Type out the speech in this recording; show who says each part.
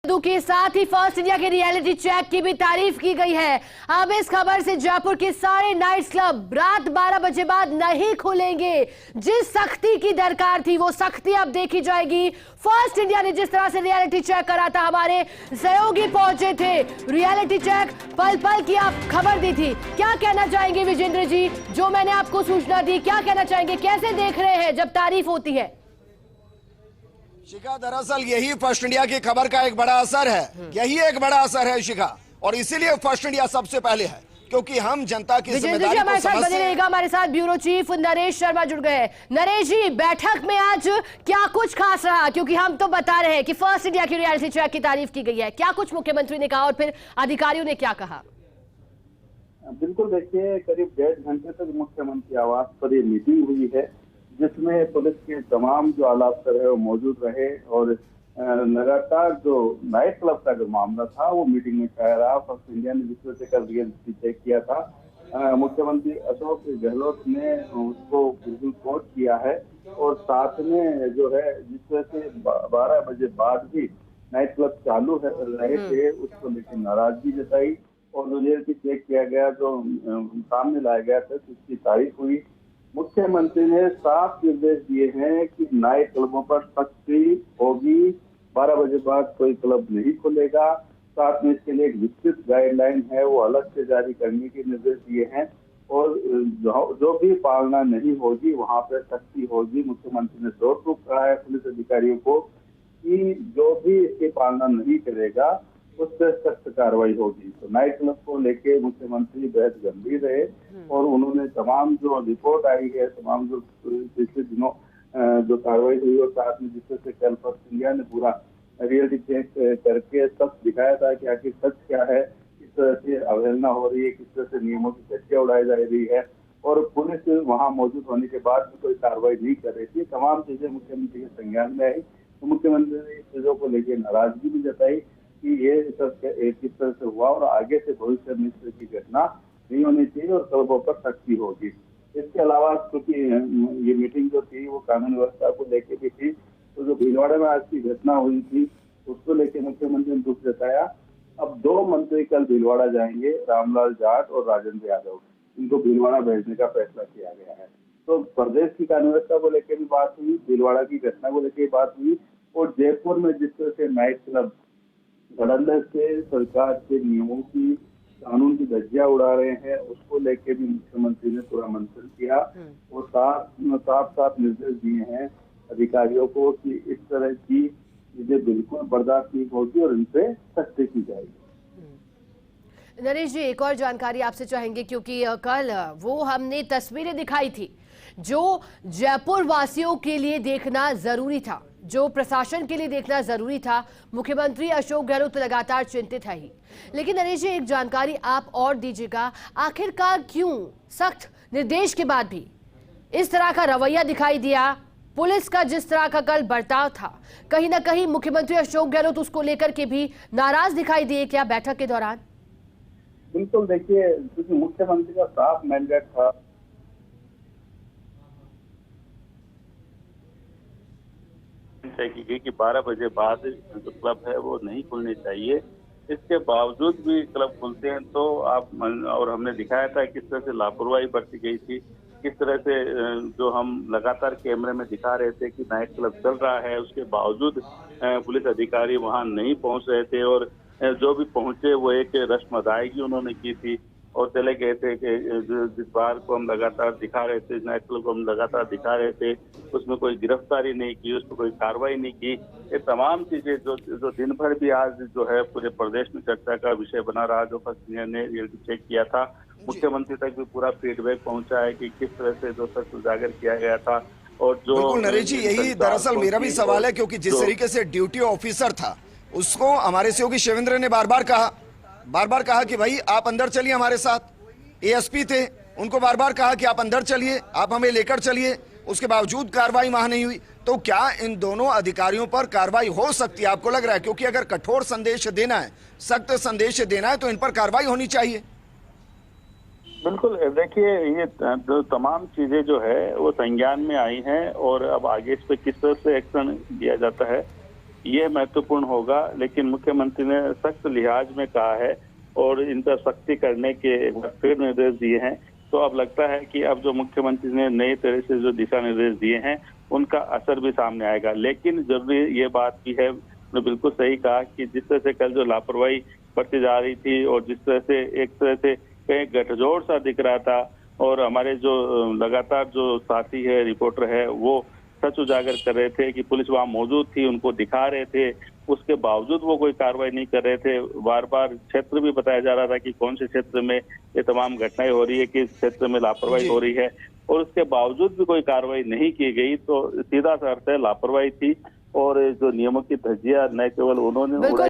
Speaker 1: के साथ ही first India के रियलिटी चेक की भी तारीफ की गई है। अब इस खबर से जयपुर के सारे नाइट क्लब रात 12 बजे बाद नहीं खुलेंगे। जिस सख्ती की दरकार थी वो सख्ती अब देखी जाएगी। फर्स्ट इंडिया ने जिस तरह से रियलिटी चेक करा था, हमारे सहयोगी पहुंचे थे, रियलिटी चेक पल पल की आप खबर दी थी। क्या कहना चाहेंगे विजेंद्र जी, जो मैंने आपको सूचना दी, क्या कहना चाहेंगे, कैसे देख रहे हैं जब तारीफ होती है?
Speaker 2: शिखा, दरअसल यही फर्स्ट इंडिया की खबर का एक बड़ा असर है, यही एक बड़ा असर है शिखा, और इसीलिए फर्स्ट इंडिया सबसे पहले है, क्योंकि हम जनता की जिम्मेदारी को
Speaker 1: हमारे साथ बने
Speaker 2: समझते हैं।
Speaker 1: रहेगा। हमारे साथ ब्यूरो चीफ नरेश शर्मा जुड़ गए हैं। नरेश जी, बैठक में आज क्या कुछ खास रहा, क्योंकि हम तो बता रहे हैं कि फर्स्ट इंडिया की रियलिटी चेक की तारीफ की गई है, क्या कुछ मुख्यमंत्री ने कहा और फिर अधिकारियों ने क्या कहा?
Speaker 3: बिल्कुल, देखिए करीब 1.5 घंटे तक मुख्यमंत्री आवास पर ये मीटिंग हुई है, जिसमें पुलिस के तमाम जो आला अफसर है वो मौजूद रहे और लगातार जो नाइट क्लब का जो मामला था वो मीटिंग में छाया रहा। फर्स्ट इंडिया ने जिस तरह से कल रियलिटी चेक किया था, मुख्यमंत्री अशोक गहलोत ने उसको बिल्कुल कोट किया है और साथ में जो है जिस तरह से 12 बजे बाद भी नाइट क्लब चालू रहे थे उसको लेकर नाराजगी जताई और जो रियलिटी चेक किया गया, जो सामने लाया गया था, उसकी तारीफ हुई। मुख्यमंत्री ने साफ निर्देश दिए हैं कि नाइट क्लबों पर सख्ती होगी, 12 बजे बाद कोई क्लब नहीं खुलेगा। साथ में इसके लिए एक विस्तृत गाइडलाइन है वो अलग से जारी करने के निर्देश दिए हैं और जो भी पालना नहीं होगी वहां पर सख्ती होगी। मुख्यमंत्री ने जोर टूक कहा है पुलिस अधिकारियों को कि जो भी इसकी पालना नहीं करेगा उस पर सख्त कार्रवाई होगी। तो नाइट क्लब को लेके मुख्यमंत्री बेहद गंभीर रहे और उन्होंने तमाम जो रिपोर्ट आई है, तमाम जो पिछले दिनों जो कार्रवाई हुई और साथ में जिस तरह से कल फर्स्ट इंडिया ने पूरा रियलिटी चेक करके सच दिखाया था कि आखिर सच क्या है, किस तरह से अवहेलना हो रही है, किस तरह से नियमों की धज्जियां उड़ाई जा रही है और पुलिस वहां मौजूद होने के बाद भी कोई कार्रवाई नहीं कर रही थी। तमाम चीजें मुख्यमंत्री के संज्ञान में आई तो मुख्यमंत्री ने इन चीजों को लेकर नाराजगी भी जताई कि ये सब किस तरह से हुआ और आगे से भविष्य में इस तरह की घटना नहीं होनी चाहिए और क्लबों पर सख्ती होगी। इसके अलावा क्योंकि ये मीटिंग जो थी वो कानून व्यवस्था को लेकर भी थी, तो जो भीलवाड़ा में आज की घटना हुई थी उसको लेकर मुख्यमंत्री ने दुख जताया। अब 2 मंत्री कल भीलवाड़ा जाएंगे, रामलाल जाट और राजेंद्र यादव, इनको भीलवाड़ा भेजने का फैसला किया गया है। तो प्रदेश की कानून व्यवस्था को लेकर भी बात हुई, भीलवाड़ा की घटना को लेकर बात हुई और जयपुर में जिस तरह से नाइट क्लब धड़ल्ले से सरकार के नियमों की, कानून की धज्जियां उड़ा रहे हैं, उसको लेके भी मुख्यमंत्री ने पूरा मंथन किया और साफ निर्देश दिए हैं अधिकारियों को कि इस तरह की चीजें बिल्कुल बर्दाश्त नहीं होगी और इन पे सख्ती की जाएगी।
Speaker 1: नरेश जी, एक और जानकारी आपसे चाहेंगे, क्योंकि कल वो हमने तस्वीरें दिखाई थी जो जयपुर वासियों के लिए देखना जरूरी था, जो प्रशासन के लिए देखना जरूरी था। मुख्यमंत्री अशोक गहलोत लगातार चिंतित है ही, लेकिन नरेश जी एक जानकारी आप और दीजिएगा, आखिरकार क्यों सख्त निर्देश के बाद भी इस तरह का रवैया दिखाई दिया? पुलिस का जिस तरह का कल बर्ताव था, कहीं ना कहीं मुख्यमंत्री अशोक गहलोत उसको लेकर के भी नाराज दिखाई दिए क्या बैठक के दौरान?
Speaker 3: बिल्कुल, देखिए क्योंकि मुख्यमंत्री का साफ मैंडेट था की गई कि 12 बजे बाद जो क्लब है वो नहीं खुलने चाहिए। इसके बावजूद भी क्लब खुलते हैं तो आप, और हमने दिखाया था किस तरह से लापरवाही बरती गई थी, किस तरह से जो हम लगातार कैमरे में दिखा रहे थे कि नाइट क्लब चल रहा है, उसके बावजूद पुलिस अधिकारी वहां नहीं पहुंच रहे थे और जो भी पहुंचे वो एक रस्म अदायगी उन्होंने की थी और चले गए थे कि जिस बार को हम लगातार दिखा रहे थे, नाइट क्लब को हम लगातार दिखा रहे थे, उसमें कोई गिरफ्तारी नहीं की, उस पर कोई कार्रवाई नहीं की। ये तमाम चीजें जो दिन भर भी आज जो है पूरे प्रदेश में चर्चा का विषय बना रहा, जो फर्स्ट इंडिया ने रियलिटी चेक किया था, मुख्यमंत्री तक भी पूरा फीडबैक पहुंचा है कि किस तरह से जो सच उजागर किया गया था। और जो
Speaker 2: बिल्कुल नरेश जी, यही दरअसल मेरा भी सवाल है, क्योंकि जिस तरीके से ड्यूटी ऑफिसर था उसको हमारे सहयोगी शिवेंद्र ने बार बार कहा कि भाई आप अंदर चलिए हमारे साथ। एएसपी थे, उनको बार बार कहा कि आप अंदर चलिए, आप हमें लेकर चलिए, उसके बावजूद कार्रवाई वहां नहीं हुई। तो क्या इन दोनों अधिकारियों पर कार्रवाई हो सकती है, आपको लग रहा है? क्योंकि अगर कठोर संदेश देना है, सख्त संदेश देना है तो इन पर कार्रवाई होनी चाहिए।
Speaker 3: बिल्कुल, देखिए ये जो तमाम चीजें जो है वो संज्ञान में आई हैं और अब आगे इस पे किस तरह से एक्शन लिया जाता है
Speaker 4: ये महत्वपूर्ण होगा। लेकिन मुख्यमंत्री ने सख्त लिहाज में कहा है और इन पर सख्ती करने के फिर निर्देश दिए हैं। तो अब लगता है कि अब जो मुख्यमंत्री ने नए तरह से जो दिशा निर्देश दिए हैं उनका असर भी सामने आएगा। लेकिन जरूरी ये बात भी है, ने बिल्कुल सही कहा कि जिस तरह से कल जो लापरवाही बरती जा रही थी और जिस तरह से एक तरह से कहीं गठजोड़ सा दिख रहा था और हमारे जो लगातार जो साथी है, रिपोर्टर है, वो सच उजागर कर रहे थे कि पुलिस वहां मौजूद थी, उनको दिखा रहे थे, उसके बावजूद वो कोई कार्रवाई नहीं कर रहे थे। बार बार क्षेत्र भी बताया जा रहा था कि कौन से क्षेत्र में ये तमाम घटनाएं हो रही है, किस क्षेत्र में लापरवाही हो रही है, और उसके बावजूद भी कोई कार्रवाई नहीं की गई। तो सीधा सा अर्थ है लापरवाही थी और जो नियमों की धज्जियां न केवल उन्होंने उड़ाई